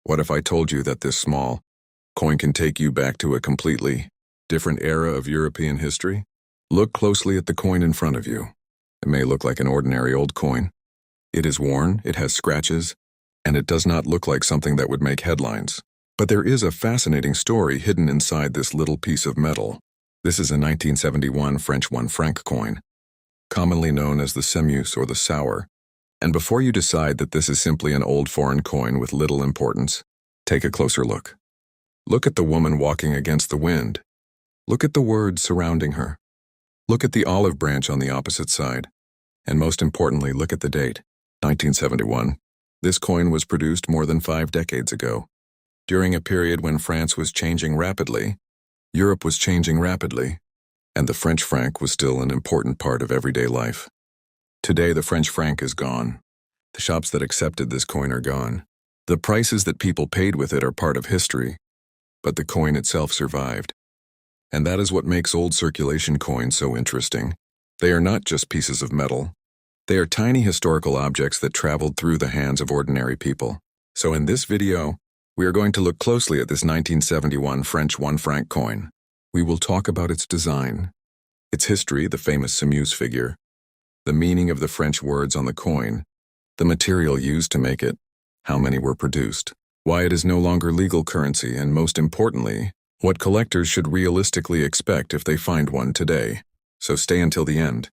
What if I told you that this small coin can take you back to a completely different era of European history? Look closely at the coin in front of you. It may look like an ordinary old coin. It is worn, it has scratches, and it does not look like something that would make headlines. But there is a fascinating story hidden inside this little piece of metal. This is a 1971 French 1 franc coin, commonly known as the Semeuse or the Sower. And before you decide that this is simply an old foreign coin with little importance, take a closer look. Look at the woman walking against the wind. Look at the words surrounding her. Look at the olive branch on the opposite side. And most importantly, look at the date, 1971. This coin was produced more than 5 decades ago. During a period when France was changing rapidly, Europe was changing rapidly, and the French franc was still an important part of everyday life. Today, the French franc is gone. The shops that accepted this coin are gone. The prices that people paid with it are part of history, but the coin itself survived. And that is what makes old circulation coins so interesting. They are not just pieces of metal. They are tiny historical objects that traveled through the hands of ordinary people. So in this video, we are going to look closely at this 1971 French 1 franc coin. We will talk about its design, its history, the famous Semeuse figure, the meaning of the French words on the coin, the material used to make it, how many were produced, why it is no longer legal currency, and most importantly, what collectors should realistically expect if they find one today. So stay until the end,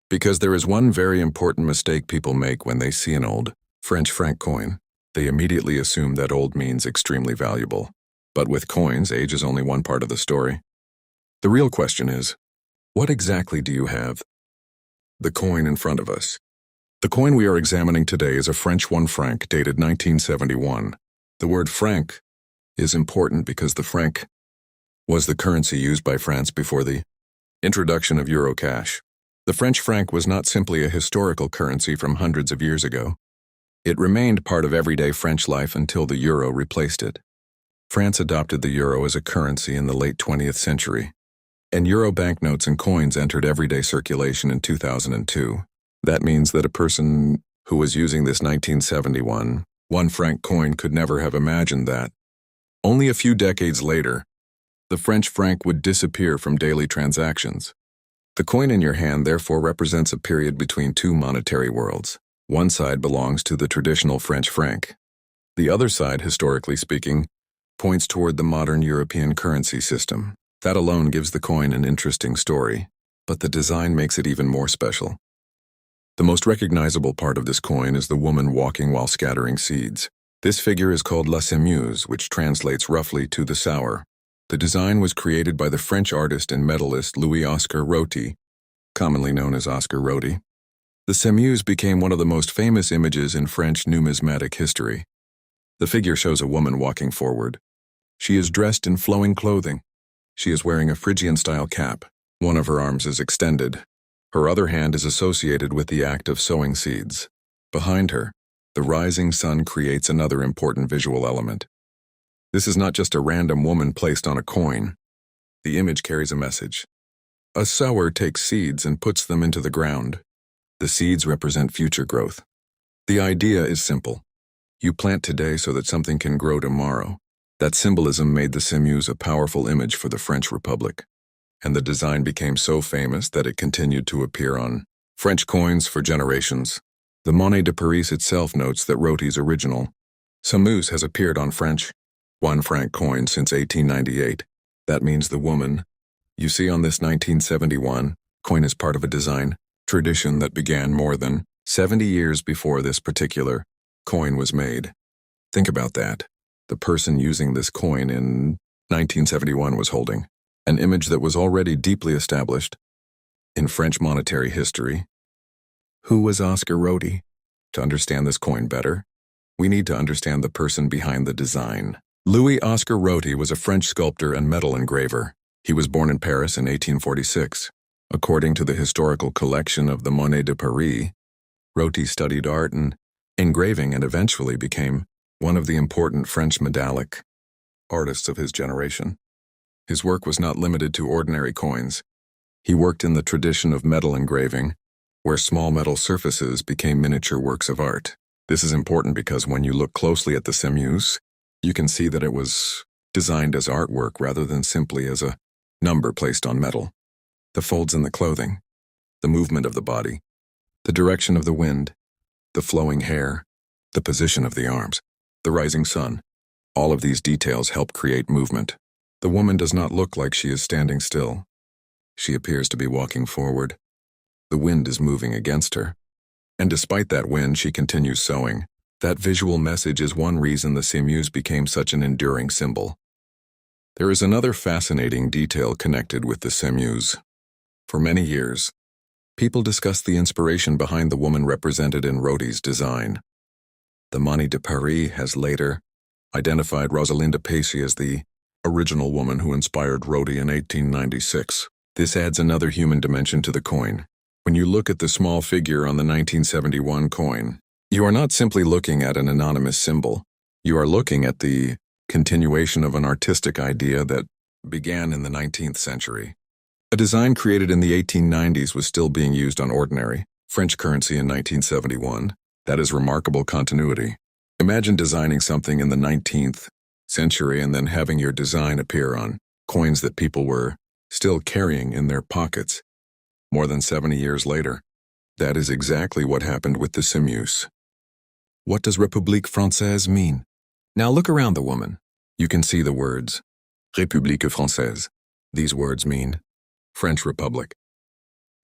because there is one very important mistake people make when they see an old French franc coin. They immediately assume that old means extremely valuable. But with coins, age is only one part of the story. The real question is, what exactly do you have? The coin in front of us. The coin we are examining today is a French 1 franc dated 1971. The word franc is important because the franc was the currency used by France before the introduction of euro cash. The French franc was not simply a historical currency from hundreds of years ago. It remained part of everyday French life until the euro replaced it. France adopted the euro as a currency in the late 20th century, and euro banknotes and coins entered everyday circulation in 2002. That means that a person who was using this 1971 1 franc coin could never have imagined that. Only a few decades later, the French franc would disappear from daily transactions. The coin in your hand therefore represents a period between two monetary worlds. One side belongs to the traditional French franc. The other side, historically speaking, points toward the modern European currency system. That alone gives the coin an interesting story, but the design makes it even more special. The most recognizable part of this coin is the woman walking while scattering seeds. This figure is called la Semeuse, which translates roughly to the Sower. The design was created by the French artist and medalist Louis-Oscar Roty, commonly known as Oscar Roty. The Semeuse became one of the most famous images in French numismatic history. The figure shows a woman walking forward. She is dressed in flowing clothing. She is wearing a Phrygian-style cap. One of her arms is extended. Her other hand is associated with the act of sowing seeds. Behind her, the rising sun creates another important visual element. This is not just a random woman placed on a coin. The image carries a message. A sower takes seeds and puts them into the ground. The seeds represent future growth. The idea is simple. You plant today so that something can grow tomorrow. That symbolism made the Semeuse a powerful image for the French Republic, and the design became so famous that it continued to appear on French coins for generations. The Monnaie de Paris itself notes that Roty's original Semeuse has appeared on French 1 franc coin since 1898. That means the woman you see on this 1971 coin is part of a design tradition that began more than 70 years before this particular coin was made. Think about that. The person using this coin in 1971 was holding an image that was already deeply established in French monetary history. Who was Oscar Roty? To understand this coin better, we need to understand the person behind the design. Louis-Oscar Roty was a French sculptor and metal engraver. He was born in Paris in 1846. According to the historical collection of the Monnaie de Paris, Roty studied art and engraving and eventually became one of the important French medallic artists of his generation. His work was not limited to ordinary coins. He worked in the tradition of metal engraving, where small metal surfaces became miniature works of art. This is important because when you look closely at the Semeuse, You can see that it was designed as artwork rather than simply as a number placed on metal. The folds in the clothing, the movement of the body, the direction of the wind, the flowing hair, the position of the arms, the rising sun. All of these details help create movement. The woman does not look like she is standing still. She appears to be walking forward. The wind is moving against her. And despite that wind, she continues sewing. That visual message is one reason the Semeuse became such an enduring symbol. There is another fascinating detail connected with the Semeuse. For many years, people discussed the inspiration behind the woman represented in Roty's design. The Mani de Paris has later identified Rosalinda Pacey as the original woman who inspired Roty in 1896. This adds another human dimension to the coin. When you look at the small figure on the 1971 coin, you are not simply looking at an anonymous symbol. You are looking at the continuation of an artistic idea that began in the 19th century. A design created in the 1890s was still being used on ordinary French currency in 1971. That is remarkable continuity. Imagine designing something in the 19th century and then having your design appear on coins that people were still carrying in their pockets. More than 70 years later, that is exactly what happened with the Semeuse. What does République Française mean? Now look around the woman. You can see the words, République Française. These words mean French Republic.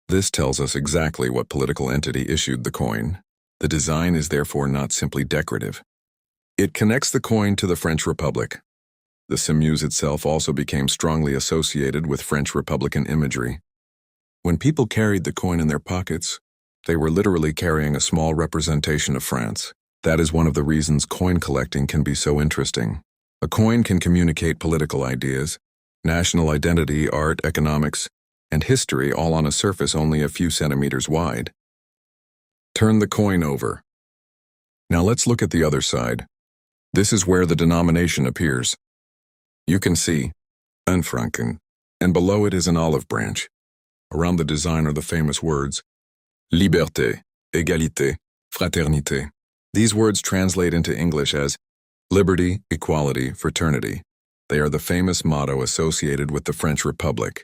This tells us exactly what political entity issued the coin. The design is therefore not simply decorative. It connects the coin to the French Republic. The Semeuse itself also became strongly associated with French Republican imagery. When people carried the coin in their pockets, they were literally carrying a small representation of France. That is one of the reasons coin collecting can be so interesting. A coin can communicate political ideas, national identity, art, economics, and history all on a surface only a few centimeters wide. Turn the coin over. Now let's look at the other side. This is where the denomination appears. You can see un franc, and below it is an olive branch. Around the design are the famous words liberté, égalité, fraternité. These words translate into English as liberty, equality, fraternity. They are the famous motto associated with the French Republic.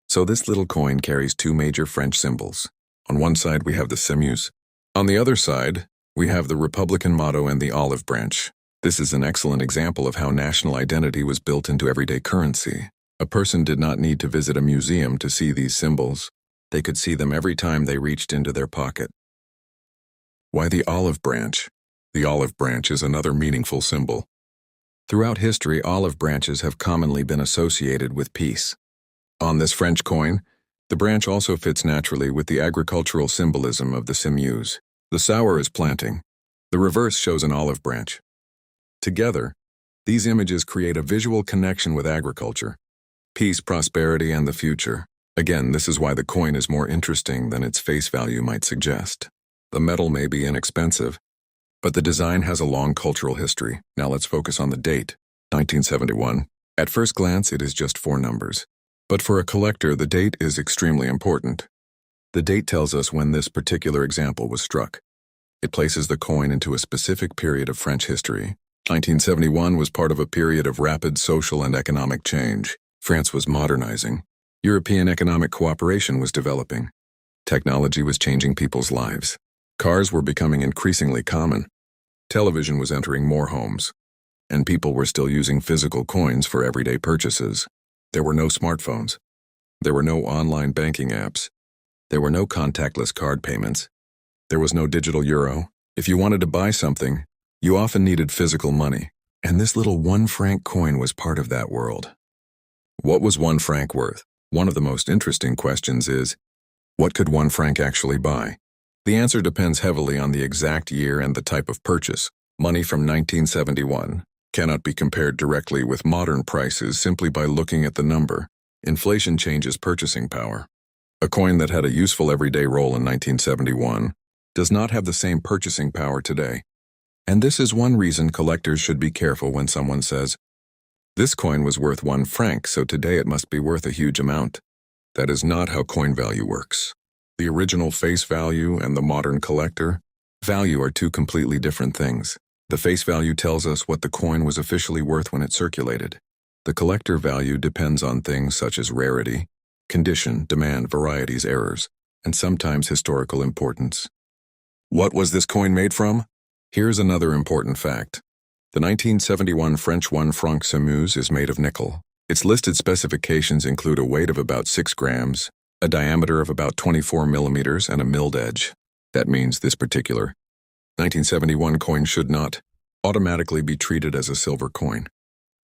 So this little coin carries two major French symbols. On one side we have the Semeuse. On the other side, we have the Republican motto and the olive branch. This is an excellent example of how national identity was built into everyday currency. A person did not need to visit a museum to see these symbols. They could see them every time they reached into their pocket. Why the olive branch? The olive branch is another meaningful symbol. Throughout history, olive branches have commonly been associated with peace. On this French coin, the branch also fits naturally with the agricultural symbolism of the Semeuse. The Sower is planting. The reverse shows an olive branch. Together, these images create a visual connection with agriculture, peace, prosperity, and the future. Again, this is why the coin is more interesting than its face value might suggest. The metal may be inexpensive, but the design has a long cultural history. Now let's focus on the date, 1971. At first glance, it is just 4 numbers. But for a collector, the date is extremely important. The date tells us when this particular example was struck. It places the coin into a specific period of French history. 1971 was part of a period of rapid social and economic change. France was modernizing. European economic cooperation was developing. Technology was changing people's lives. Cars were becoming increasingly common. Television was entering more homes. And people were still using physical coins for everyday purchases. There were no smartphones. There were no online banking apps. There were no contactless card payments. There was no digital euro. If you wanted to buy something, you often needed physical money. And this little 1 franc coin was part of that world. What was 1 franc worth? One of the most interesting questions is, what could 1 franc actually buy? The answer depends heavily on the exact year and the type of purchase. Money from 1971 cannot be compared directly with modern prices simply by looking at the number. Inflation changes purchasing power. A coin that had a useful everyday role in 1971 does not have the same purchasing power today. And this is one reason collectors should be careful when someone says, this coin was worth 1 franc, so today it must be worth a huge amount. That is not how coin value works. The original face value and the modern collector value are two completely different things. The face value tells us what the coin was officially worth when it circulated. The collector value depends on things such as rarity, condition, demand, varieties, errors, and sometimes historical importance. What was this coin made from? Here's another important fact. The 1971 French 1 franc Semeuse is made of nickel. Its listed specifications include a weight of about 6 grams, a diameter of about 24 millimeters, and a milled edge. That means this particular 1971 coin should not automatically be treated as a silver coin.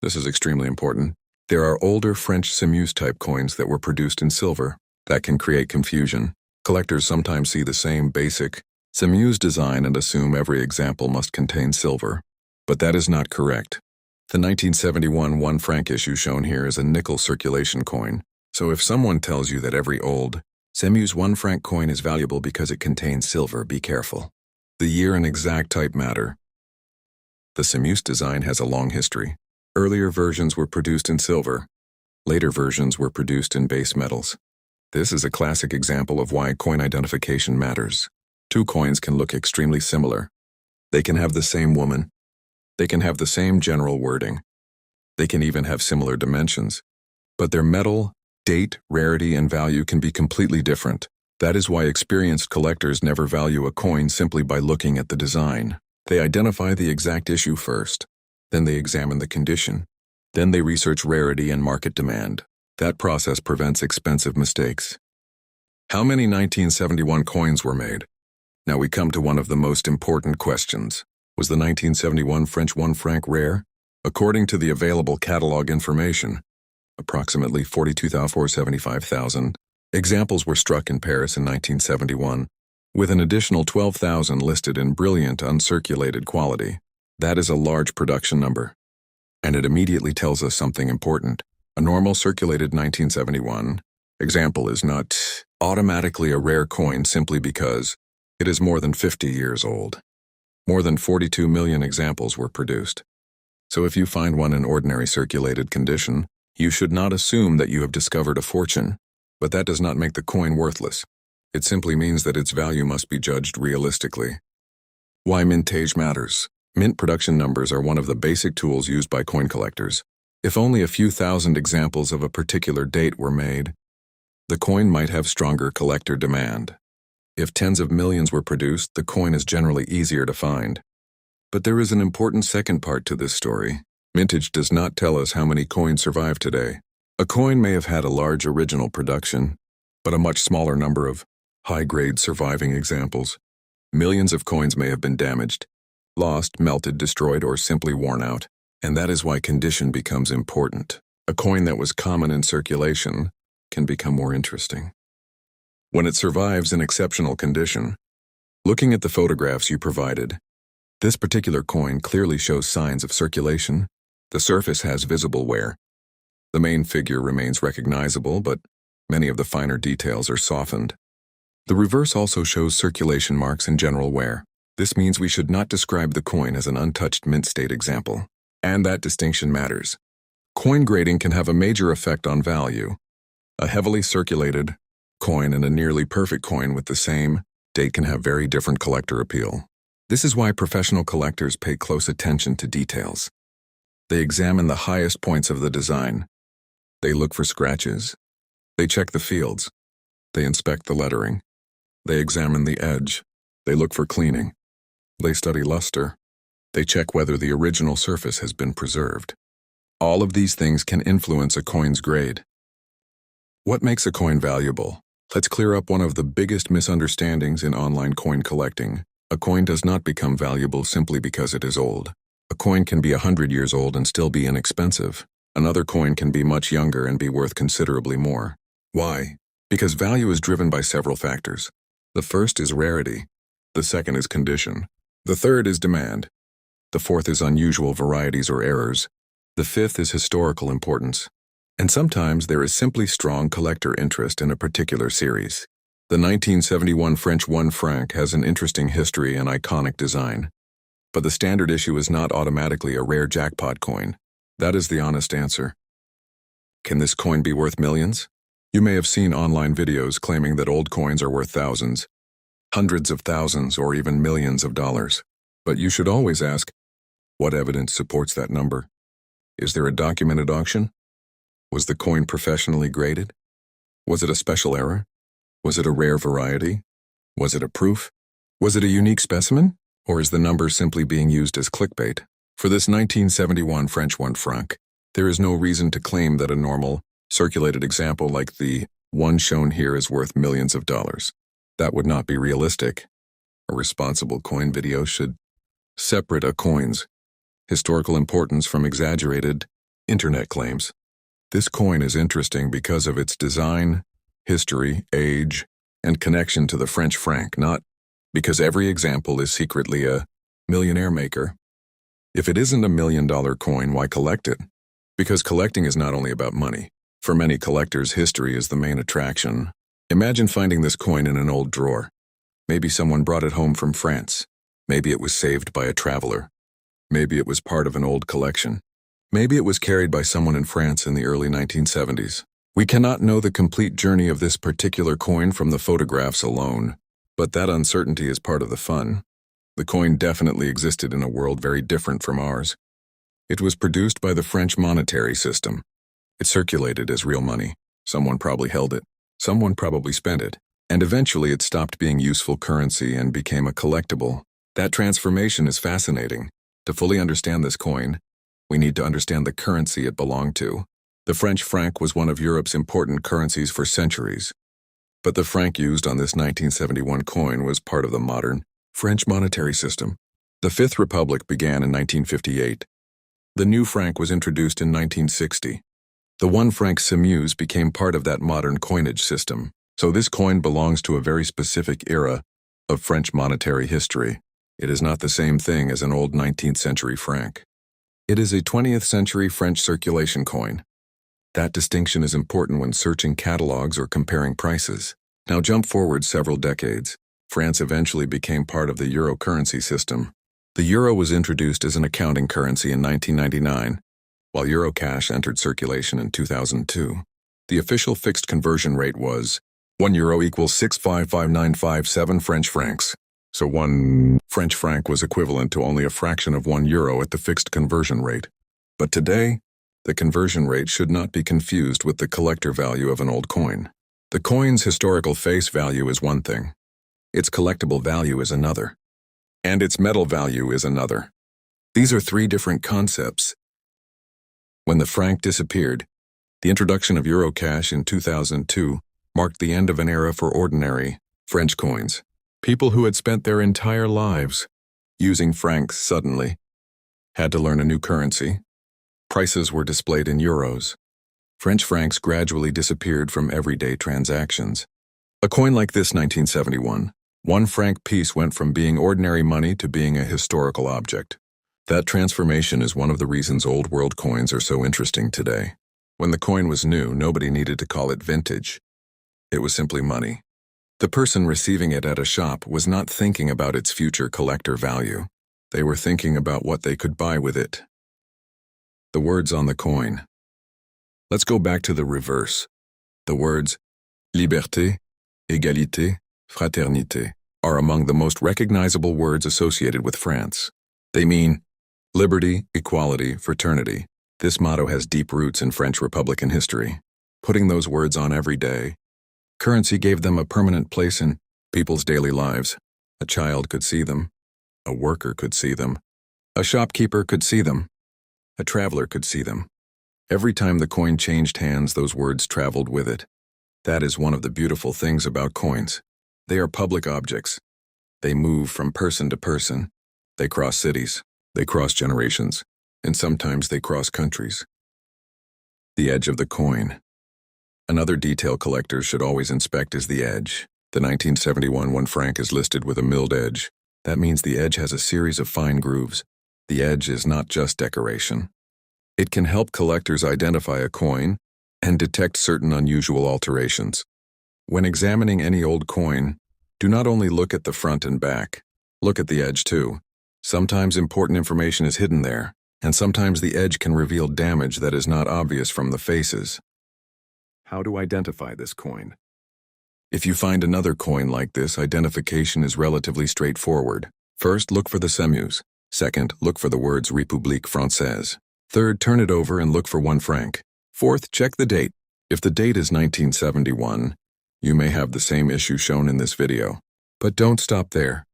This is extremely important. There are older French Semeuse-type coins that were produced in silver. That can create confusion. Collectors sometimes see the same basic Semeuse design and assume every example must contain silver. But that is not correct. The 1971 1 franc issue shown here is a nickel circulation coin. So if someone tells you that every old Semeuse 1 franc coin is valuable because it contains silver, be careful. The year and exact type matter. The Semeuse design has a long history. Earlier versions were produced in silver. Later versions were produced in base metals. This is a classic example of why coin identification matters. Two coins can look extremely similar. They can have the same woman. They can have the same general wording. They can even have similar dimensions. But their metal, date, rarity, and value can be completely different. That is why experienced collectors never value a coin simply by looking at the design. They identify the exact issue first. Then they examine the condition. Then they research rarity and market demand. That process prevents expensive mistakes. How many 1971 coins were made? Now we come to one of the most important questions. Was the 1971 French 1 franc rare? According to the available catalog information, approximately 475,000 examples were struck in Paris in 1971, with an additional 12,000 listed in brilliant uncirculated quality. That is a large production number. And it immediately tells us something important. A normal circulated 1971 example is not automatically a rare coin simply because it is more than 50 years old. More than 42 million examples were produced. So if you find one in ordinary circulated condition, you should not assume that you have discovered a fortune. But that does not make the coin worthless. It simply means that its value must be judged realistically. Why mintage matters. Mint production numbers are one of the basic tools used by coin collectors. If only a few thousand examples of a particular date were made, the coin might have stronger collector demand. If tens of millions were produced, the coin is generally easier to find. But there is an important second part to this story. Mintage does not tell us how many coins survive today. A coin may have had a large original production, but a much smaller number of high-grade surviving examples. Millions of coins may have been damaged, lost, melted, destroyed, or simply worn out. And that is why condition becomes important. A coin that was common in circulation can become more interesting when it survives in exceptional condition. Looking at the photographs you provided, this particular coin clearly shows signs of circulation. The surface has visible wear. The main figure remains recognizable, but many of the finer details are softened. The reverse also shows circulation marks and general wear. This means we should not describe the coin as an untouched mint state example. And that distinction matters. Coin grading can have a major effect on value. A heavily circulated coin and a nearly perfect coin with the same date can have very different collector appeal. This is why professional collectors pay close attention to details. They examine the highest points of the design. They look for scratches. They check the fields. They inspect the lettering. They examine the edge. They look for cleaning. They study luster. They check whether the original surface has been preserved. All of these things can influence a coin's grade. What makes a coin valuable? Let's clear up one of the biggest misunderstandings in online coin collecting. A coin does not become valuable simply because it is old. A coin can be 100 years old and still be inexpensive. Another coin can be much younger and be worth considerably more. Why? Because value is driven by several factors. The first is rarity. The second is condition. The third is demand. The fourth is unusual varieties or errors. The fifth is historical importance. And sometimes there is simply strong collector interest in a particular series. The 1971 French 1 franc has an interesting history and iconic design. But the standard issue is not automatically a rare jackpot coin. That is the honest answer. Can this coin be worth millions? You may have seen online videos claiming that old coins are worth thousands, hundreds of thousands, or even millions of dollars. But you should always ask, What evidence supports that number? Is there a documented auction? Was the coin professionally graded? Was it a special error? Was it a rare variety? Was it a proof? Was it a unique specimen? Or is the number simply being used as clickbait? For this 1971 French 1 franc, there is no reason to claim that a normal, circulated example like the one shown here is worth millions of dollars. That would not be realistic. A responsible coin video should separate a coin's historical importance from exaggerated internet claims. This coin is interesting because of its design, history, age, and connection to the French franc, not because every example is secretly a millionaire maker. If it isn't a $1 million coin, why collect it? Because collecting is not only about money. For many collectors, history is the main attraction. Imagine finding this coin in an old drawer. Maybe someone brought it home from France. Maybe it was saved by a traveler. Maybe it was part of an old collection. Maybe it was carried by someone in France in the early 1970s. We cannot know the complete journey of this particular coin from the photographs alone, but that uncertainty is part of the fun. The coin definitely existed in a world very different from ours. It was produced by the French monetary system. It circulated as real money. Someone probably held it. Someone probably spent it. And eventually it stopped being useful currency and became a collectible. That transformation is fascinating. To fully understand this coin, we need to understand the currency it belonged to. The French franc was one of Europe's important currencies for centuries. But the franc used on this 1971 coin was part of the modern French monetary system. The Fifth Republic began in 1958. The new franc was introduced in 1960. The 1 franc Semeuse became part of that modern coinage system. So this coin belongs to a very specific era of French monetary history. It is not the same thing as an old 19th century franc. It is a 20th century French circulation coin. That distinction is important when searching catalogs or comparing prices. Now jump forward several decades. France eventually became part of the euro currency system. The euro was introduced as an accounting currency in 1999, while euro cash entered circulation in 2002. The official fixed conversion rate was €1 equals 655,957 French francs. So 1 French franc was equivalent to only a fraction of €1 at the fixed conversion rate. But today, the conversion rate should not be confused with the collector value of an old coin. The coin's historical face value is one thing. Its collectible value is another. And its metal value is another. These are 3 different concepts. When the franc disappeared, the introduction of euro cash in 2002 marked the end of an era for ordinary French coins. People who had spent their entire lives using francs suddenly had to learn a new currency. Prices were displayed in euros. French francs gradually disappeared from everyday transactions. A coin like this 1971, 1 franc piece went from being ordinary money to being a historical object. That transformation is one of the reasons old world coins are so interesting today. When the coin was new, nobody needed to call it vintage. It was simply money. The person receiving it at a shop was not thinking about its future collector value. They were thinking about what they could buy with it. The words on the coin. Let's go back to the reverse. The words liberté, égalité, fraternité are among the most recognizable words associated with France. They mean liberty, equality, fraternity. This motto has deep roots in French Republican history. Putting those words on every day, currency gave them a permanent place in people's daily lives. A child could see them. A worker could see them. A shopkeeper could see them. A traveler could see them. Every time the coin changed hands, those words traveled with it. That is one of the beautiful things about coins. They are public objects. They move from person to person. They cross cities. They cross generations. And sometimes they cross countries. The edge of the coin. Another detail collectors should always inspect is the edge. The 1971 1 franc is listed with a milled edge. That means the edge has a series of fine grooves. The edge is not just decoration. It can help collectors identify a coin and detect certain unusual alterations. When examining any old coin, do not only look at the front and back. Look at the edge too. Sometimes important information is hidden there, and sometimes the edge can reveal damage that is not obvious from the faces. How to identify this coin? If you find another coin like this, identification is relatively straightforward. First, look for the Semeuse. Second, look for the words République Française. Third, turn it over and look for 1 franc. Fourth, check the date. If the date is 1971, you may have the same issue shown in this video. But don't stop there.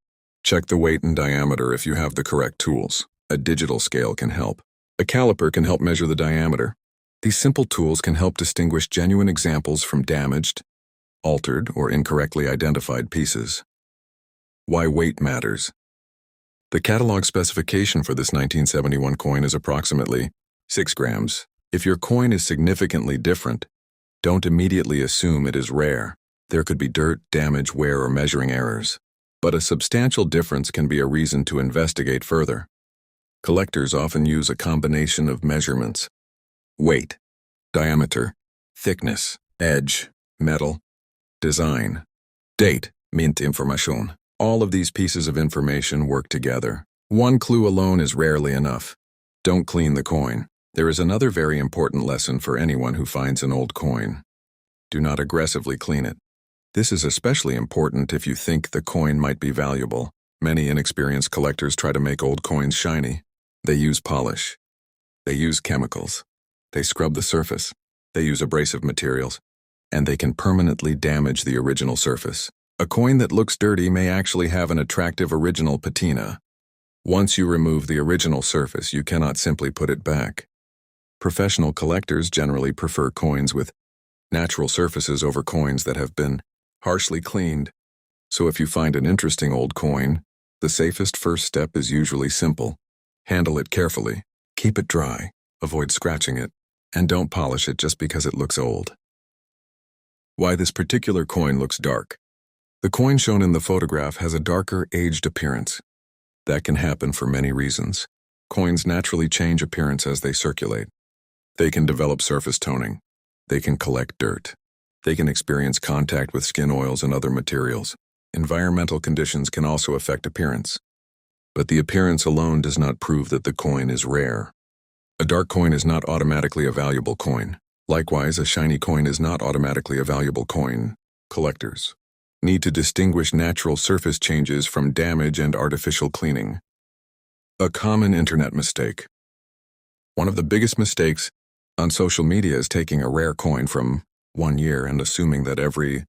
Check the weight and diameter if you have the correct tools. A digital scale can help. A caliper can help measure the diameter. These simple tools can help distinguish genuine examples from damaged, altered, or incorrectly identified pieces. Why weight matters. The catalog specification for this 1971 coin is approximately 6 grams. If your coin is significantly different, don't immediately assume it is rare. There could be dirt, damage, wear, or measuring errors. But a substantial difference can be a reason to investigate further. Collectors often use a combination of measurements: weight, diameter, thickness, edge, metal, design, date, mint information. All of these pieces of information work together. One clue alone is rarely enough. Don't clean the coin. There is another very important lesson for anyone who finds an old coin. Do not aggressively clean it. This is especially important if you think the coin might be valuable. Many inexperienced collectors try to make old coins shiny. They use polish. They use chemicals. They scrub the surface. They use abrasive materials. And they can permanently damage the original surface. A coin that looks dirty may actually have an attractive original patina. Once you remove the original surface, you cannot simply put it back. Professional collectors generally prefer coins with natural surfaces over coins that have been harshly cleaned. So if you find an interesting old coin, the safest first step is usually simple. Handle it carefully, keep it dry, avoid scratching it, and don't polish it just because it looks old. Why this particular coin looks dark. The coin shown in the photograph has a darker, aged appearance. That can happen for many reasons. Coins naturally change appearance as they circulate. They can develop surface toning. They can collect dirt. They can experience contact with skin oils and other materials. Environmental conditions can also affect appearance. But the appearance alone does not prove that the coin is rare. A dark coin is not automatically a valuable coin. Likewise, a shiny coin is not automatically a valuable coin. Collectors need to distinguish natural surface changes from damage and artificial cleaning. A common internet mistake. One of the biggest mistakes on social media is taking a rare coin from 1 year and assuming that every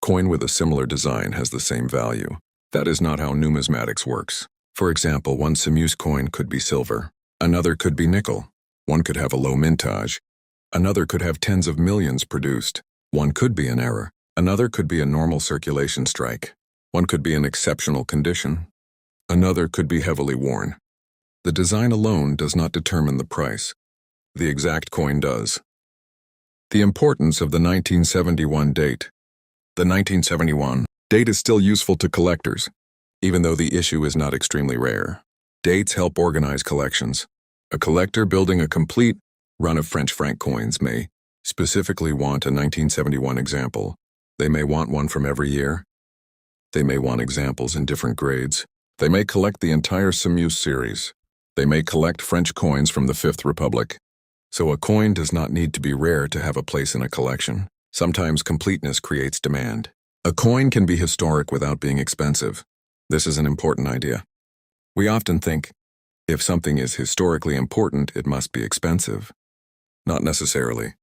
coin with a similar design has the same value. That is not how numismatics works. For example, one Semeuse coin could be silver. Another could be nickel. One could have a low mintage. Another could have tens of millions produced. One could be an error. Another could be a normal circulation strike. One could be in exceptional condition. Another could be heavily worn. The design alone does not determine the price. The exact coin does. The importance of the 1971 date. The 1971 date is still useful to collectors, even though the issue is not extremely rare. Dates help organize collections. A collector building a complete run of French franc coins may specifically want a 1971 example. They may want one from every year. They may want examples in different grades. They may collect the entire Semeuse series. They may collect French coins from the Fifth Republic. So a coin does not need to be rare to have a place in a collection. Sometimes completeness creates demand. A coin can be historic without being expensive. This is an important idea. We often think, if something is historically important, it must be expensive. Not necessarily.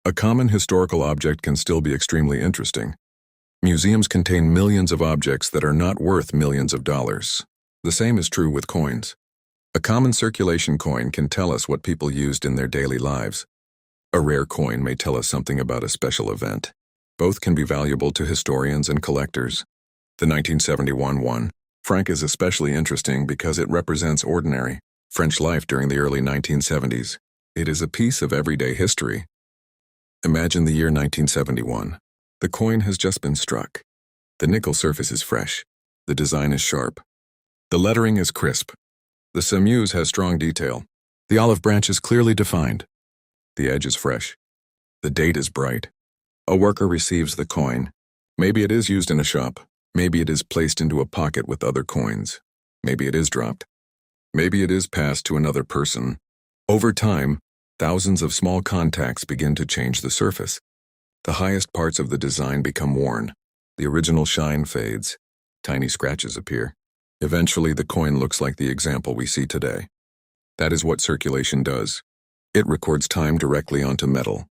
A common historical object can still be extremely interesting. Museums contain millions of objects that are not worth millions of dollars. The same is true with coins. A common circulation coin can tell us what people used in their daily lives. A rare coin may tell us something about a special event. Both can be valuable to historians and collectors. The 1971 one, Franc, is especially interesting because it represents ordinary French life during the early 1970s. It is a piece of everyday history. Imagine the year 1971. The coin has just been struck. The nickel surface is fresh. The design is sharp. The lettering is crisp. The Semeuse has strong detail. The olive branch is clearly defined. The edge is fresh. The date is bright. A worker receives the coin. Maybe it is used in a shop. Maybe it is placed into a pocket with other coins. Maybe it is dropped. Maybe it is passed to another person. Over time, thousands of small contacts begin to change the surface. The highest parts of the design become worn. The original shine fades. Tiny scratches appear. Eventually, the coin looks like the example we see today. That is what circulation does. It records time directly onto metal.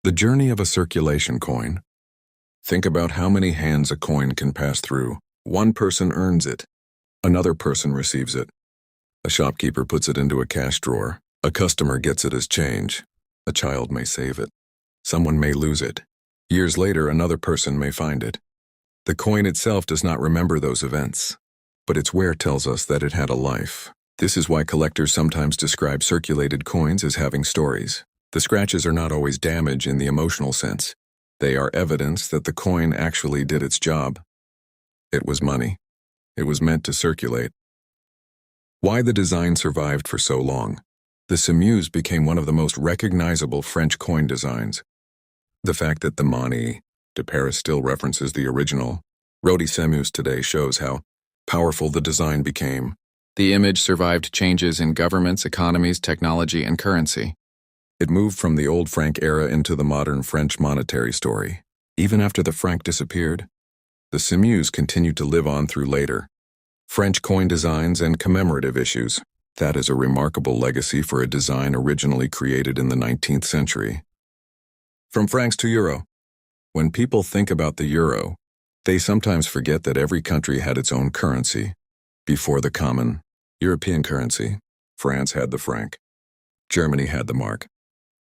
The journey of a circulation coin. Think about how many hands a coin can pass through. One person earns it. Another person receives it. A shopkeeper puts it into a cash drawer. A customer gets it as change. A child may save it. Someone may lose it. Years later, another person may find it. The coin itself does not remember those events, but its wear tells us that it had a life. This is why collectors sometimes describe circulated coins as having stories. The scratches are not always damage in the emotional sense. They are evidence that the coin actually did its job. It was money. It was meant to circulate. Why the design survived for so long. The Semeuse became one of the most recognizable French coin designs. The fact that the money de Paris still references the original rarity Semeuse today shows how powerful the design became. The image survived changes in governments, economies, technology, and currency. It moved from the old Franc era into the modern French monetary story. Even after the franc disappeared, the Semeuse continued to live on through later French coin designs and commemorative issues. That is a remarkable legacy for a design originally created in the 19th century. From francs to euro. When people think about the euro, they sometimes forget that every country had its own currency. Before the common European currency, France had the franc. Germany had the mark.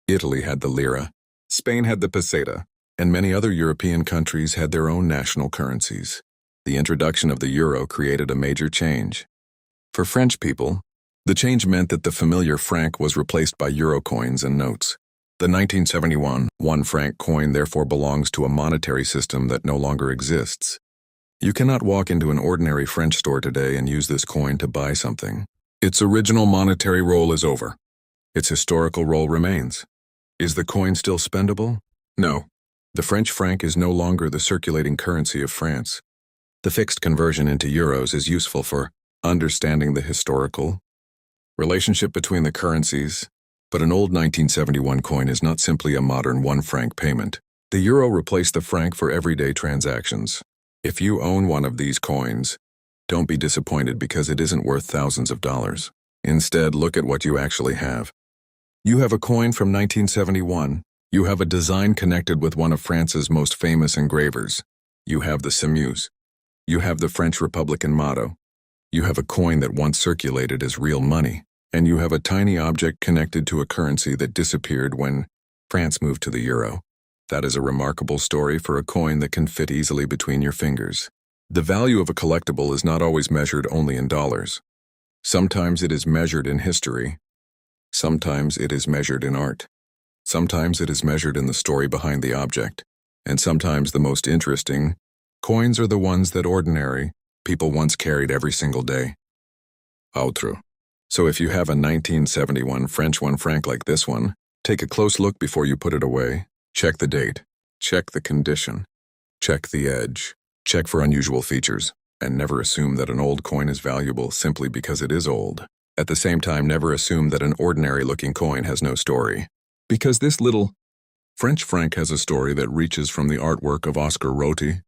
Italy had the lira. Spain had the peseta. And many other European countries had their own national currencies. The introduction of the euro created a major change. For French people, the change meant that the familiar franc was replaced by euro coins and notes. The 1971 1 franc coin therefore belongs to a monetary system that no longer exists. You cannot walk into an ordinary French store today and use this coin to buy something. Its original monetary role is over. Its historical role remains. Is the coin still spendable? No. The French franc is no longer the circulating currency of France. The fixed conversion into euros is useful for understanding the historical relationship between the currencies, but an old 1971 coin is not simply a modern 1 franc payment. The euro replaced the franc for everyday transactions. If you own one of these coins, don't be disappointed because it isn't worth thousands of dollars. Instead, look at what you actually have. You have a coin from 1971. You have a design connected with one of France's most famous engravers. You have the Semeuse. You have the French Republican motto. You have a coin that once circulated as real money. And you have a tiny object connected to a currency that disappeared when France moved to the euro. That is a remarkable story for a coin that can fit easily between your fingers. The value of a collectible is not always measured only in dollars. Sometimes it is measured in history. Sometimes it is measured in art. Sometimes it is measured in the story behind the object. And sometimes the most interesting coins are the ones that ordinary people once carried every single day. How true. So if you have a 1971 French 1 franc like this one, take a close look before you put it away. Check the date. Check the condition. Check the edge. Check for unusual features. And never assume that an old coin is valuable simply because it is old. At the same time, never assume that an ordinary-looking coin has no story. Because this little French franc has a story that reaches from the artwork of Oscar Roty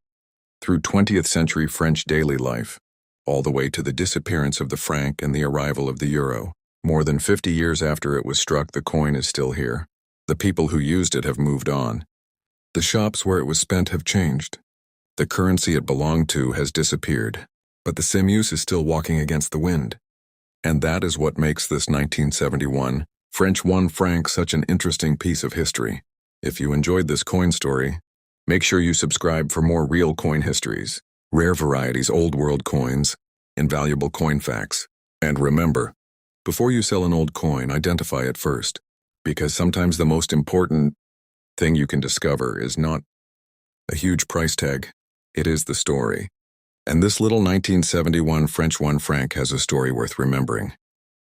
through 20th century French daily life, all the way to the disappearance of the franc and the arrival of the euro. More than 50 years after it was struck, the coin is still here. The people who used it have moved on. The shops where it was spent have changed. The currency it belonged to has disappeared, but the Semeuse is still walking against the wind. And that is what makes this 1971 French 1 franc such an interesting piece of history. If you enjoyed this coin story, make sure you subscribe for more real coin histories, rare varieties, old world coins, invaluable coin facts. And remember, before you sell an old coin, identify it first, because sometimes the most important thing you can discover is not a huge price tag, it is the story. And this little 1971 French 1 franc has a story worth remembering.